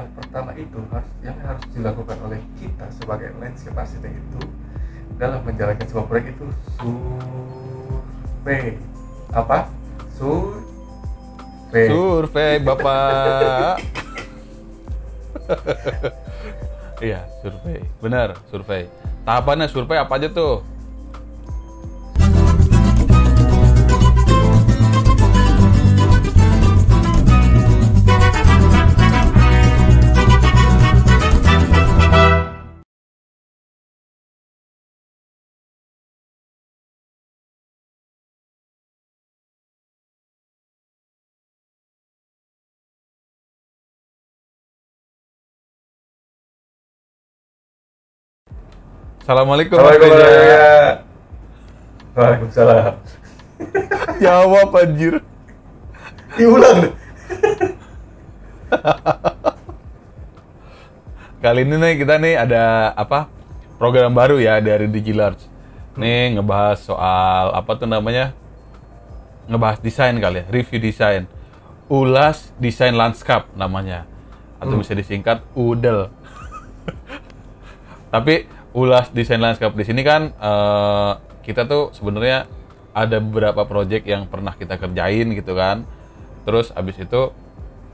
Yang pertama itu yang harus dilakukan oleh kita sebagai landscape architect itu dalam menjalankan sebuah proyek itu survei. Apa? Survei. Survei, Bapak. Iya, survei. Benar, survei. Tahapannya survei apa aja tuh? Assalamualaikum, Mas Assalamualaikum Reja. warahmatullahi. Waalaikumsalam. Jawab, anjir. Diulang deh. Kali ini nih kita nih ada apa? Program baru ya dari DigiLarge. Nih ngebahas soal apa tuh namanya? Ngebahas desain kali ya, review desain. Ulas desain landscape namanya. Atau bisa disingkat UDEL. Tapi ulas desain landscape di sini kan kita tuh sebenarnya ada beberapa project yang pernah kita kerjain gitu kan. Terus abis itu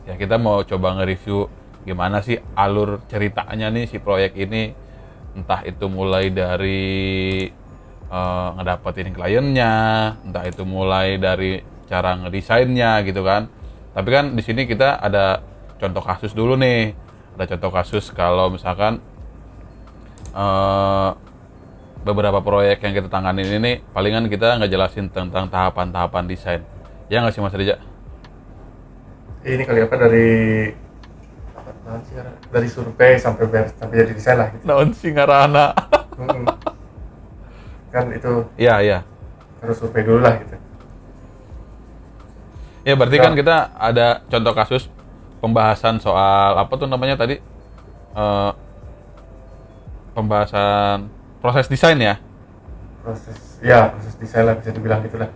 ya kita mau coba nge-review gimana sih alur ceritanya nih si proyek ini, entah itu mulai dari ngedapetin kliennya, entah itu mulai dari cara ngedesainnya gitu kan. Tapi kan di sini kita ada contoh kasus dulu nih. Ada contoh kasus kalau misalkan beberapa proyek yang kita tanganin ini palingan kita ngejelasin tentang tahapan-tahapan desain. Ya nggak sih Mas Rija? Ini kali apa dari survei sampai jadi desain lah gitu. Naon sih ngarana? Kan itu Iya. harus survei dulu lah gitu. Ya berarti kan kita ada contoh kasus pembahasan soal apa tuh namanya tadi? Pembahasan proses desain ya? Proses desain lah, bisa dibilang gitu lah.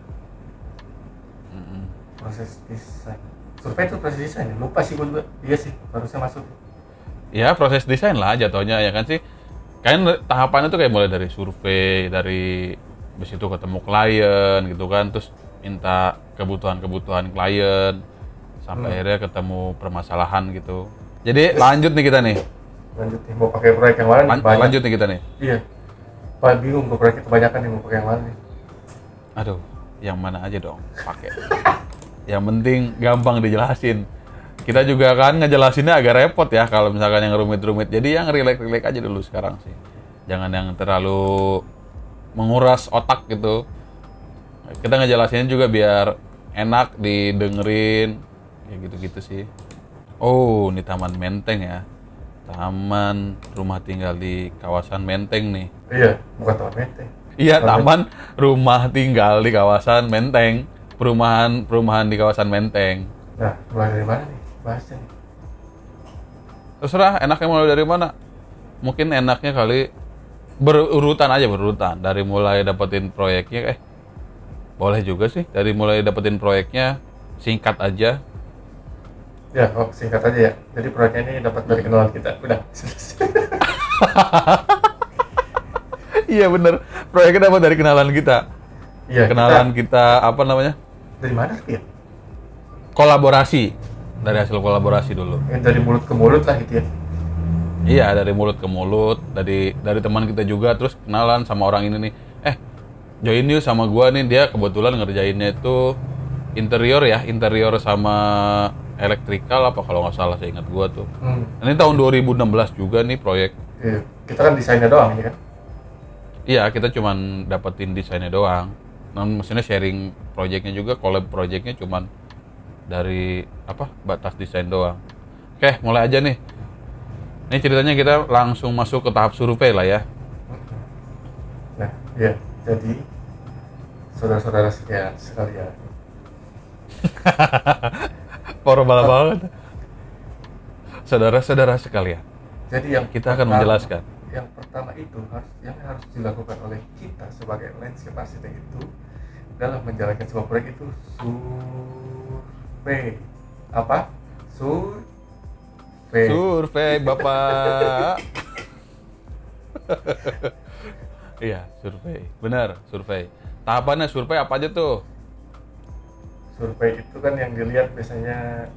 Proses desain. Survei itu proses desain ya? Lupa sih gue juga. Iya sih, harusnya masuk. Ya proses desain lah jatuhnya ya kan sih. Kan tahapannya tuh kayak mulai dari survei, dari habis itu ketemu klien gitu kan, terus minta kebutuhan klien sampai akhirnya ketemu permasalahan gitu. Jadi lanjut nih kita nih. Lanjut nih, mau pakai proyek yang mana nih? Banyak. Lanjut nih kita nih. Iya. Pak bingung gue, proyeknya kebanyakan nih, mau pakai yang mana nih? Aduh, yang mana aja dong pakai. Yang penting gampang dijelasin. Kita juga kan ngejelasinnya agak repot ya kalau misalkan yang rumit-rumit. Jadi yang relax-relax aja dulu sekarang sih. Jangan yang terlalu menguras otak gitu. Kita ngejelasinnya juga biar enak didengerin. Kayak gitu-gitu sih. Oh, ini Taman Menteng ya. Taman rumah tinggal di kawasan Menteng nih. Iya, bukan Taman Menteng. Iya, taman rumah tinggal di kawasan Menteng. Perumahan di kawasan Menteng. Nah, mulai dari mana nih bahasnya nih? Terserah enaknya mulai dari mana. Mungkin enaknya kali berurutan aja, dari mulai dapetin proyeknya. Boleh juga sih dari mulai dapetin proyeknya, singkat aja. Ya, singkat aja ya. Jadi proyeknya ini dapat dari kenalan kita. Udah. Iya bener, proyeknya dapat dari kenalan kita. Iya, Kenalan kita apa namanya? dari mana sih ya? Kolaborasi. Dari hasil kolaborasi dulu. Dari mulut ke mulut lah gitu ya. Iya, dari mulut ke mulut, dari teman kita juga, terus kenalan sama orang ini nih. Join yuk sama gua nih, dia kebetulan ngerjainnya itu interior sama elektrikal apa kalau nggak salah, saya ingat gua tuh. Ini tahun 2016 juga nih proyek. Iya. Kita kan desainnya doang ini kan. Iya, kita cuman dapetin desainnya doang. Maksudnya sharing proyeknya juga, collab proyeknya cuman dari batas desain doang. Oke, mulai aja nih. Ini ceritanya kita langsung masuk ke tahap survei lah ya. Nah, iya. Jadi saudara-saudara sekalian. Formal banget. Saudara-saudara sekalian. Jadi yang Kita akan menjelaskan. Yang pertama itu yang harus dilakukan oleh kita sebagai landscape architect itu dalam menjalankan sebuah proyek itu survei. Apa? Survei. survei. Survei Bapak. Iya, survei. Benar, survei. Tahapannya survei apa aja tuh? Survei itu kan yang dilihat biasanya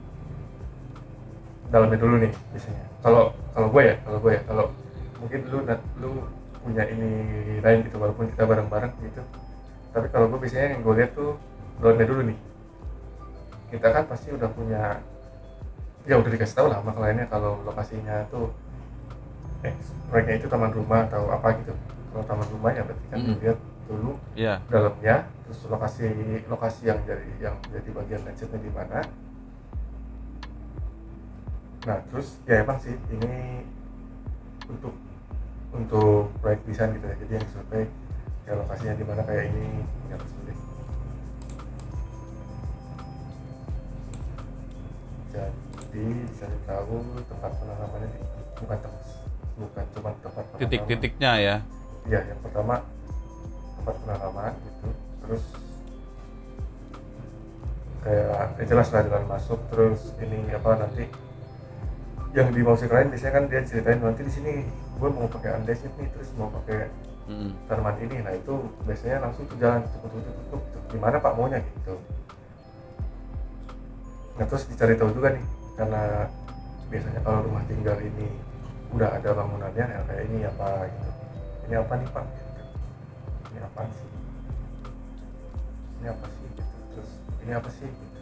dalamnya dulu nih biasanya. Kalau gue ya, kalau mungkin lu punya ini lain gitu, walaupun kita bareng-bareng gitu. Tapi kalau gue biasanya yang gue lihat tuh dalamnya dulu nih. Kita kan pasti udah punya, ya udah dikasih tahu lah sama kliennya kalau lokasinya tuh proyeknya itu taman rumah atau apa gitu. Kalau taman rumah ya berarti kan dilihat dulu dalamnya, terus lokasi yang jadi bagian landscape-nya di mana. Nah terus ya emang sih ini untuk proyek desain gitu ya, jadi yang disurvei ya lokasinya di mana kayak ini ya sulit. Jadi dicari tahu tempat penanamannya bukan cuma tempat penanaman. Titik-titiknya ya. Iya, yang pertama tempat penanaman gitu, terus kayak jelas lah jalan masuk, terus ini apa nanti yang di mau klien biasanya kan dia ceritain nanti di sini gue mau pakai andesit nih, terus mau pakai tanaman ini. Nah itu biasanya langsung tuh jalan tutup gimana pak maunya gitu. Nah terus dicari tahu juga nih, karena biasanya kalau rumah tinggal ini udah ada bangunannya ya kayak ini apa gitu, ini apa nih pak gitu. Ini apa sih gitu, terus ini apa sih gitu.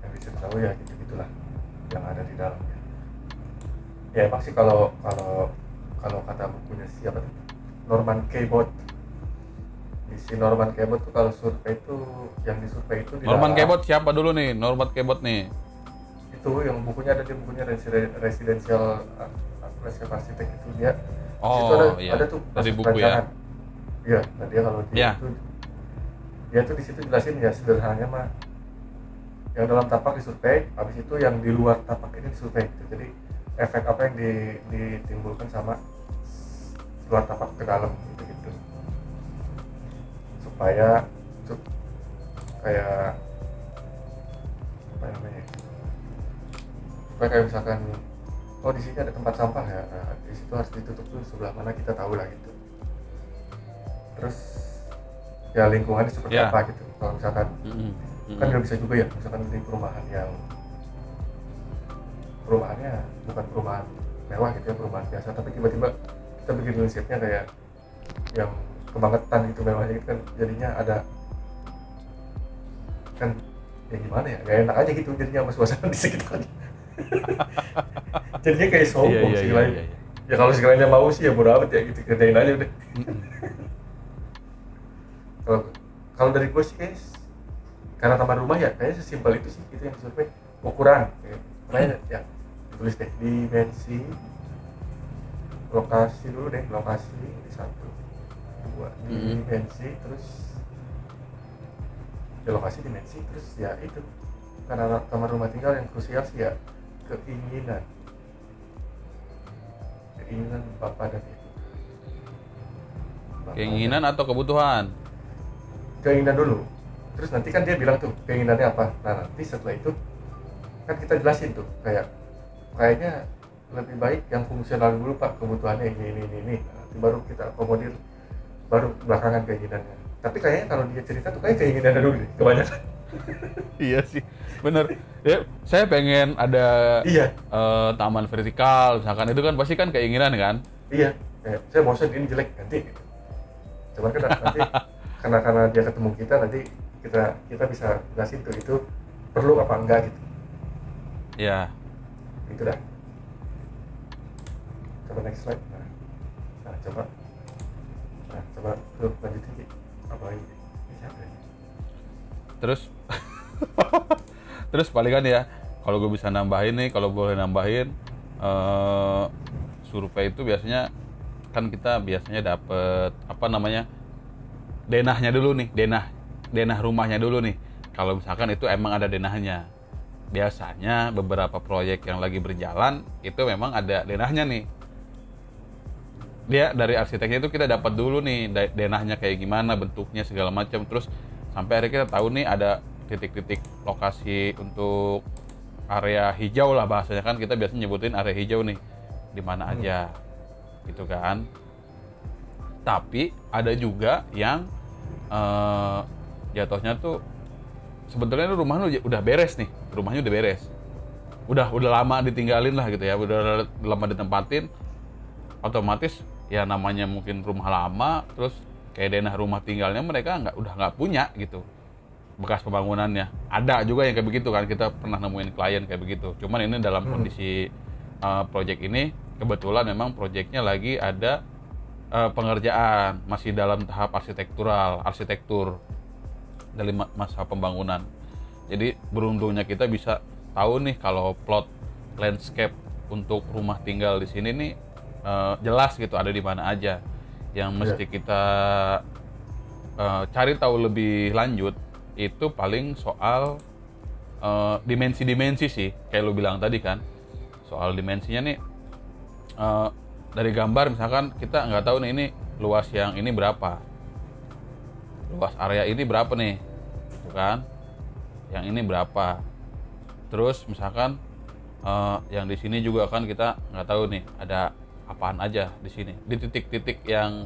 Yang bisa tahu ya gitu-gitulah yang ada di dalamnya. Ya emang sih kalau kata bukunya siapa tuh, Norman Cabot. Di si Norman Cabot tuh kalau survei itu yang disurvei itu di Norman dalam, Cabot siapa dulu nih? Norman Cabot nih. Itu yang bukunya ada di bukunya Residential Landscape Architect itu dia. Oh ada tuh dari buku ya. Iya, nah dia kalau dia tuh di situ jelasin ya sederhananya mah yang dalam tapak disurvei, habis itu yang di luar tapak ini disurvei gitu. Jadi efek apa yang ditimbulkan sama luar tapak ke dalam gitu. Supaya kayak apa namanya? Supaya kayak misalkan di sini ada tempat sampah ya, nah, di situ harus ditutup tuh sebelah mana kita tahu lah gitu. Terus ya lingkungannya seperti apa gitu. Kalau misalkan kan nggak bisa juga ya, misalkan di perumahannya bukan perumahan mewah gitu ya, perumahan biasa, tapi tiba-tiba kita bikin landscape-nya kayak yang kebangetan gitu mewahnya gitu kan, jadinya ada kan ya gimana ya, gak enak aja gitu jadinya sama suasana di sekitarnya. Jadinya kayak sombong sih lain. Ya kalau sekaliannya mau sih ya bodo amat ya gitu, kerjain aja udah. Kalau dari gue sih guys, karena taman rumah ya kayaknya sesimpel itu sih, itu yang disurvei ukuran makanya ya ditulis deh dimensi, lokasi dulu deh, lokasi di 1, 2 dimensi, terus ya lokasi dimensi, terus ya itu karena kamar rumah tinggal yang krusial sih ya keinginan bapak dan ibu. Keinginan atau kebutuhan? Keinginan dulu, terus nanti kan dia bilang tuh keinginannya apa. Nah nanti setelah itu kan kita jelasin tuh kayaknya lebih baik yang fungsional dulu pak, kebutuhannya ini. Nanti baru kita akomodir, baru belakangan keinginannya. Tapi kayaknya kalau dia cerita tuh kayak keinginannya dulu deh kebanyakan. Iya sih, bener ya. Saya pengen ada taman vertikal misalkan, itu kan pasti kan keinginan kan. Iya, saya bosan ini jelek ganti gitu. Cuman kan nanti karena dia ketemu kita, nanti kita bisa jelasin tuh itu perlu apa enggak gitu. Iya. Itu dah. Coba next slide. Coba lu lanjutin apa lagi? Siapa ya? Terus palingan ya, kalau gue bisa nambahin nih, kalau boleh nambahin, survei itu biasanya kan kita biasanya dapet apa namanya, denahnya dulu nih, denah rumahnya dulu nih. Kalau misalkan itu emang ada denahnya, biasanya beberapa proyek yang lagi berjalan itu memang ada denahnya nih. Dia dari arsiteknya itu kita dapat dulu nih denahnya kayak gimana, bentuknya segala macam, terus sampai akhirnya kita tahu nih ada titik-titik lokasi untuk area hijau lah bahasanya kan, kita biasanya nyebutin area hijau nih di mana aja gitu kan. Tapi ada juga yang jatuhnya tuh sebenarnya rumah lu udah beres nih, rumahnya udah beres, udah lama ditinggalin lah gitu ya, udah lama ditempatin, otomatis ya namanya mungkin rumah lama, terus kayak denah rumah tinggalnya mereka udah nggak punya gitu bekas pembangunannya. Ada juga yang kayak begitu kan, kita pernah nemuin klien kayak begitu. Cuman ini dalam kondisi project ini kebetulan memang projectnya lagi ada pengerjaan, masih dalam tahap arsitektur dari masa pembangunan. Jadi beruntungnya kita bisa tahu nih kalau plot landscape untuk rumah tinggal di sini nih jelas gitu ada di mana aja. Yang mesti kita cari tahu lebih lanjut itu paling soal dimensi-dimensi sih, kayak lu bilang tadi kan. Soal dimensinya nih dari gambar misalkan kita nggak tahu nih ini luas yang ini berapa, luas area ini berapa nih, gitu kan? Yang ini berapa? Terus misalkan yang di sini juga kan kita nggak tahu nih ada apaan aja di sini, di titik-titik yang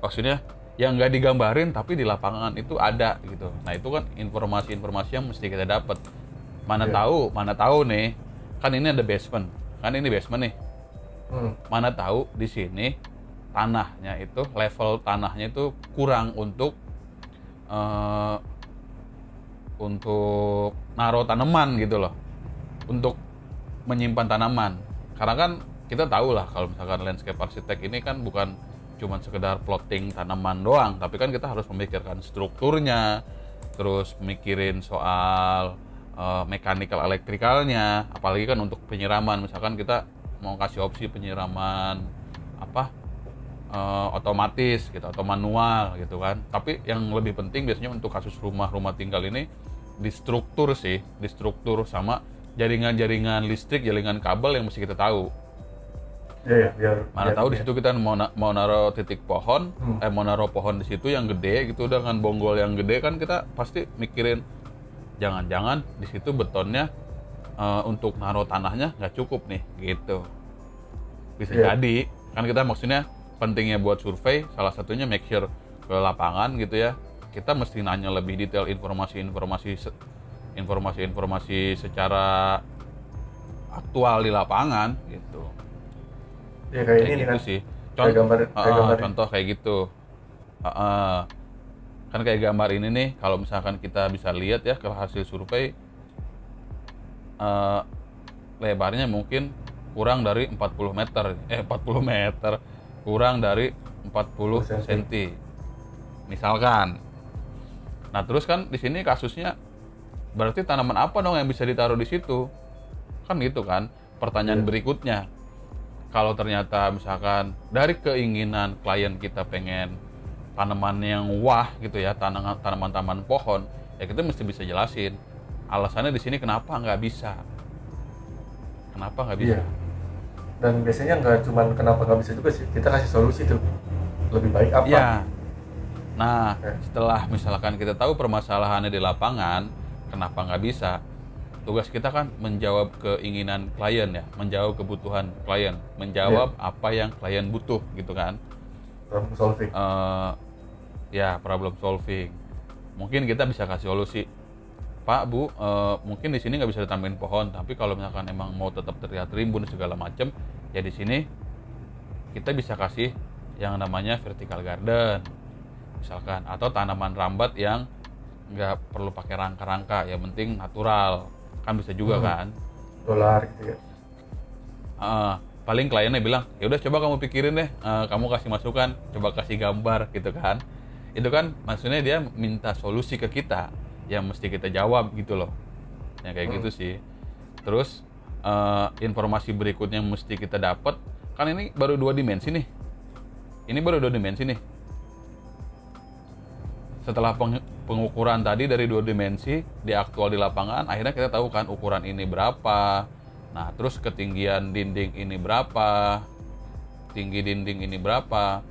maksudnya yang nggak digambarin tapi di lapangan itu ada gitu. Nah itu kan informasi-informasi yang mesti kita dapat. Mana tahu nih, kan ini ada basement, kan ini basement nih. Mana tahu di sini tanahnya itu level tanahnya itu kurang untuk naruh tanaman gitu loh, untuk menyimpan tanaman. Karena kan kita tahu lah kalau misalkan landscape arsitek ini kan bukan cuma sekedar plotting tanaman doang, tapi kan kita harus memikirkan strukturnya, terus mikirin soal mechanical elektrikalnya, apalagi kan untuk penyiraman. Misalkan kita mau kasih opsi penyiraman otomatis gitu atau manual gitu kan. Tapi yang lebih penting biasanya untuk kasus rumah tinggal ini di struktur sama jaringan-jaringan listrik, jaringan kabel yang mesti kita tahu. Mana tahu di situ kita mau naruh titik pohon, mau naruh pohon di situ yang gede gitu dengan bonggol yang gede, kan kita pasti mikirin jangan-jangan di situ betonnya untuk naruh tanahnya nggak cukup nih gitu. Bisa jadi kan, kita maksudnya pentingnya buat survei salah satunya make sure ke lapangan gitu ya, kita mesti nanya lebih detail informasi secara aktual di lapangan gitu. Ya kayak ini gitu kan sih. Contoh kayak gitu. Kan kayak gambar ini nih, kalau misalkan kita bisa lihat ya ke hasil survei, lebarnya mungkin kurang dari 40 meter, kurang dari 40 cm misalkan. Nah terus kan di sini kasusnya berarti tanaman apa dong yang bisa ditaruh di situ kan, gitu kan pertanyaan berikutnya. Kalau ternyata misalkan dari keinginan klien kita pengen tanaman yang wah gitu ya, tanaman pohon, ya kita mesti bisa jelasin alasannya di sini kenapa nggak bisa. Iya. Dan biasanya nggak cuma kenapa nggak bisa juga sih, kita kasih solusi tuh lebih baik apa. Iya. Nah setelah misalkan kita tahu permasalahannya di lapangan kenapa nggak bisa, tugas kita kan menjawab keinginan klien ya, menjawab kebutuhan klien, menjawab apa yang klien butuh gitu kan. Problem solving. Problem solving. Mungkin kita bisa kasih solusi, Pak, Bu, mungkin di sini nggak bisa ditambahin pohon, tapi kalau misalkan emang mau tetap terlihat rimbun segala macam, ya di sini kita bisa kasih yang namanya vertical garden, misalkan, atau tanaman rambat yang nggak perlu pakai rangka-rangka, yang penting natural, kan bisa juga kan. Dolar gitu ya. Paling kliennya bilang, ya udah coba kamu pikirin deh, kamu kasih masukan, coba kasih gambar gitu kan. Itu kan maksudnya dia minta solusi ke kita yang mesti kita jawab gitu loh. Ya kayak gitu sih. Terus informasi berikutnya yang mesti kita dapat, kan ini baru 2 dimensi nih. Setelah pengukuran tadi dari 2 dimensi di aktual di lapangan, akhirnya kita tahu kan ukuran ini berapa. Nah, terus ketinggian dinding ini berapa, tinggi dinding ini berapa,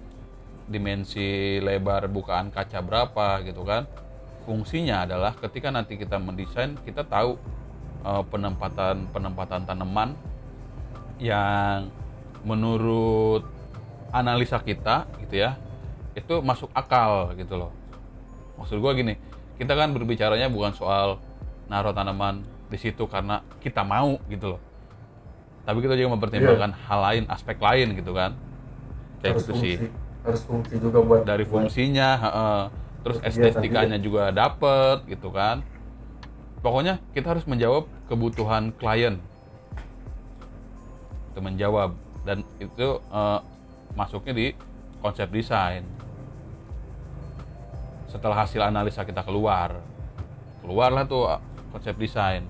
dimensi lebar bukaan kaca berapa gitu kan. fungsinya adalah ketika nanti kita mendesain, kita tahu penempatan tanaman yang menurut analisa kita gitu ya, itu masuk akal gitu loh. Maksud gue gini, kita kan berbicaranya bukan soal naruh tanaman di situ karena kita mau gitu loh, tapi kita juga mempertimbangkan hal lain, aspek lain gitu kan, kayak Harus gitu fungsi, sih. harus fungsi juga buat Dari fungsinya, terus kegiatan estetikanya juga dapet gitu kan. Pokoknya kita harus menjawab kebutuhan klien, itu menjawab, dan itu masuknya di konsep desain. Setelah hasil analisa kita keluarlah tuh konsep desain.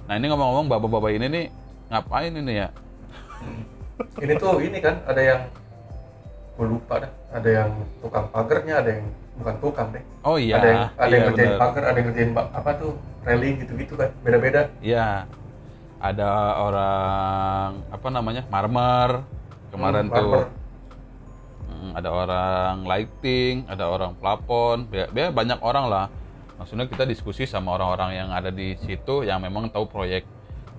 Nah ini ngomong-ngomong, bapak-bapak ini nih ngapain ini ya? Ini tuh ini kan ada yang gue lupa dah, ada yang tukang pagernya, ada yang bukan tukang deh. Oh iya, ada yang ngerjain bener. pagar, ada yang ngerjain apa tuh railing gitu-gitu kan, beda-beda. Iya, ada orang apa namanya, marmer kemarin tuh. Marmer. Ada orang lighting, ada orang plafon, banyak orang lah. Maksudnya kita diskusi sama orang-orang yang ada di situ yang memang tahu proyek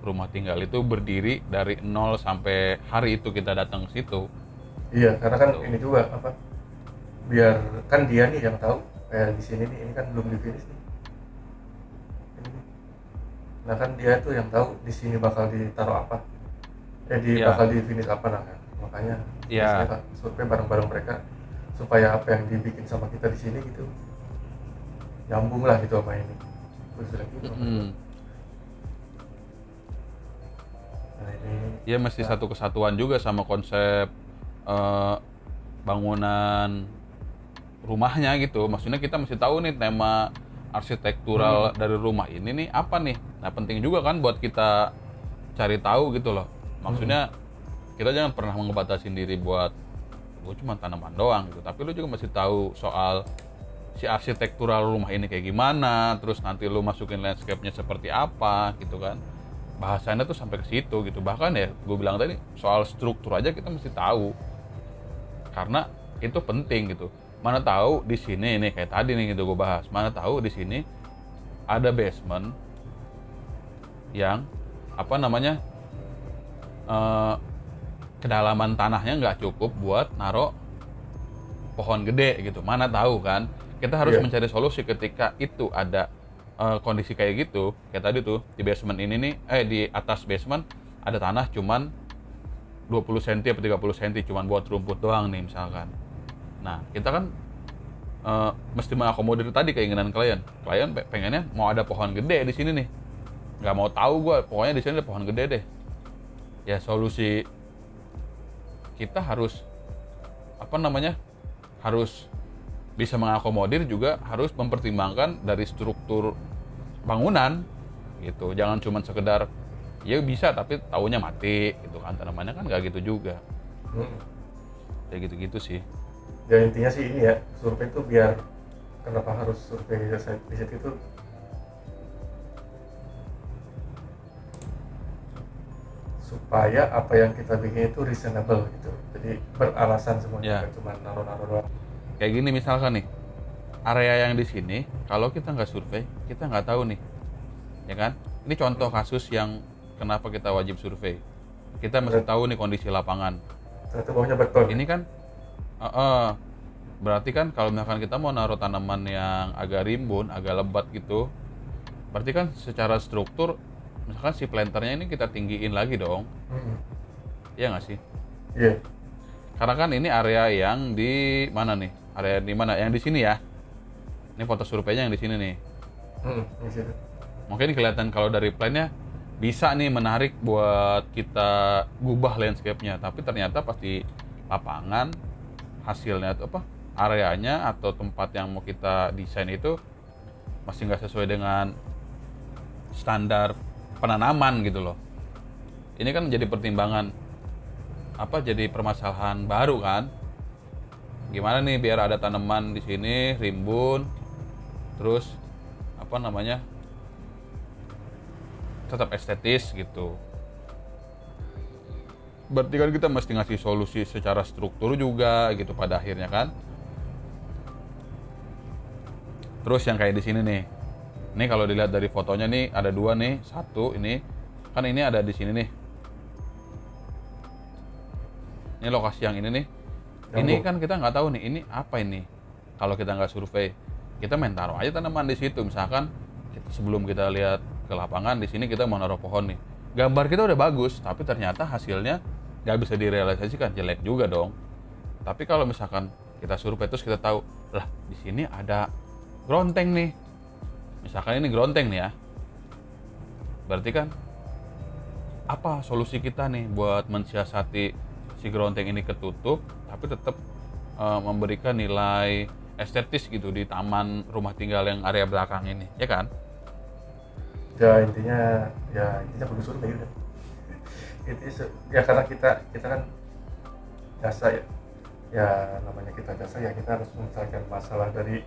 rumah tinggal itu berdiri dari nol sampai hari itu kita datang ke situ. Iya, karena kan Tuh. ini juga apa? Biar kan dia nih yang tahu. Kayak di sini nih, ini kan belum di finish nih. Ini nih. Nah kan dia tuh yang tahu di sini bakal ditaruh apa. Iya. Bakal di finish apa nah kan. Makanya Iya. biasanya kan survei bareng-bareng mereka supaya apa yang dibikin sama kita di sini gitu nyambung lah gitu sama ini. Terus bilang gitu. Nah ini Ya mesti satu kesatuan juga sama konsep bangunan rumahnya gitu. Maksudnya kita mesti tahu nih tema arsitektural dari rumah ini nih apa nih. Nah penting juga kan buat kita cari tahu gitu loh. Maksudnya kita jangan pernah ngebatasin diri buat gue cuma tanaman doang gitu. Tapi lu juga mesti tahu soal si arsitektural rumah ini kayak gimana. Terus nanti lu masukin landscape-nya seperti apa gitu kan. Bahasanya tuh sampai ke situ gitu. Bahkan ya gue bilang tadi soal struktur aja kita mesti tahu. Karena itu penting gitu. Mana tahu di sini nih kayak tadi nih gitu gue bahas. Mana tahu di sini ada basement yang apa namanya kedalaman tanahnya nggak cukup buat naruh pohon gede gitu. Mana tahu kan. Kita harus mencari solusi ketika itu ada kondisi kayak gitu. Kayak tadi tuh di basement ini nih, di atas basement ada tanah cuman 20 cm atau 30 cm cuman buat rumput doang nih misalkan. Nah, kita kan mesti mengakomodir tadi keinginan klien. Klien pengennya mau ada pohon gede di sini nih. Nggak mau tahu gue, pokoknya di sini ada pohon gede deh. Ya solusi kita harus apa namanya? Harus bisa mengakomodir, juga harus mempertimbangkan dari struktur bangunan gitu. Jangan cuma sekedar ya bisa tapi taunya mati gitu kan, tanamannya kan nggak gitu juga. Kayak gitu-gitu sih. Ya intinya sih ini ya, survei itu biar kenapa harus survei site visit itu supaya apa yang kita bikin itu reasonable gitu, jadi beralasan semuanya, bukan cuma naruh-naruh doang. Kayak gini misalkan nih, area yang di sini kalau kita nggak survei kita nggak tahu nih, ya kan? Ini contoh kasus yang kenapa kita wajib survei. Kita mesti tahu nih kondisi lapangan. Ternyata bawahnya beton. Ini kan berarti kan kalau misalkan kita mau naruh tanaman yang agak rimbun, agak lebat gitu, berarti kan secara struktur misalkan si planternya ini kita tinggiin lagi dong. Iya nggak sih? Iya. Karena kan ini area yang di mana nih? Area di mana? Yang di sini ya. Ini foto surveinya yang di sini nih. Di situ. Mungkin kelihatan kalau dari plan-nya bisa nih menarik buat kita gubah landscape-nya, tapi ternyata pas di lapangan hasilnya itu apa? Areanya atau tempat yang mau kita desain itu masih nggak sesuai dengan standar penanaman gitu loh. Ini kan jadi pertimbangan apa, jadi permasalahan baru kan. Gimana nih biar ada tanaman di sini rimbun, terus apa namanya tetap estetis gitu. Berarti kan kita mesti ngasih solusi secara struktur juga gitu pada akhirnya kan. Terus yang kayak di sini nih. Ini kalau dilihat dari fotonya nih ada dua nih, satu ini kan ini ada di sini nih. Ini lokasi yang ini nih. Ini kan kita nggak tahu nih, ini apa ini? Kalau kita nggak survei, kita main taruh aja tanaman di situ. Misalkan sebelum kita lihat ke lapangan di sini kita mau naruh pohon nih. Gambar kita udah bagus, tapi ternyata hasilnya nggak bisa direalisasikan, jelek juga dong. Tapi kalau misalkan kita survei terus kita tahu, lah di sini ada gronteng nih. Misalkan ini gronteng nih ya. Berarti kan apa solusi kita nih buat mensiasati si gronteng ini ketutup tapi tetap memberikan nilai estetis gitu di taman rumah tinggal yang area belakang ini, ya kan? Ya intinya kudu survei udah. Ya karena kita kan jasa ya. Ya namanya kita jasa ya kita harus menyelesaikan masalah dari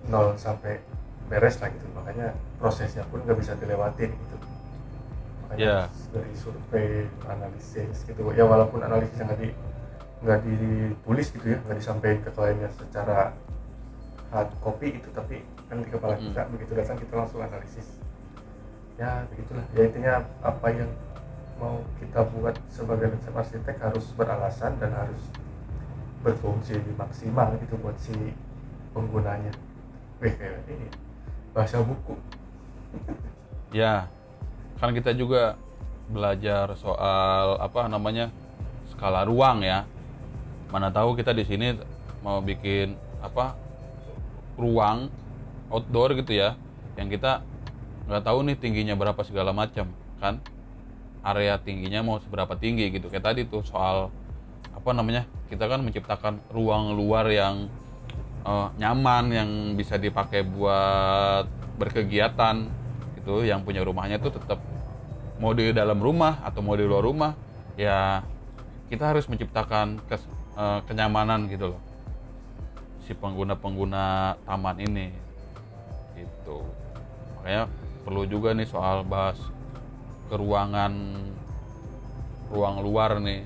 nol sampai beres lah gitu. Makanya prosesnya pun nggak bisa dilewatin gitu. Makanya dari survei, analisis gitu. Ya walaupun analisisnya nggak ditulis gitu ya, nggak disampaikan ke kliennya secara hard copy gitu, tapi kan di kepala kita begitu datang kita langsung analisis. Ya begitulah. Ya intinya apa yang mau kita buat sebagai konsep arsitek harus beralasan dan harus berfungsi maksimal gitu buat si penggunanya. Kayak ini bahasa buku. Ya, kan kita juga belajar soal apa namanya skala ruang ya. Mana tahu kita di sini mau bikin apa ruang outdoor gitu ya, yang kita nggak tahu nih tingginya berapa segala macam kan, area tingginya mau seberapa tinggi gitu. Kayak tadi tuh soal apa namanya, kita kan menciptakan ruang luar yang nyaman, yang bisa dipakai buat berkegiatan gitu. Yang punya rumahnya tuh tetap mau di dalam rumah atau mau di luar rumah, ya kita harus menciptakan kenyamanan gitu loh si pengguna taman ini gitu. Makanya perlu juga nih soal bahas ruang luar nih.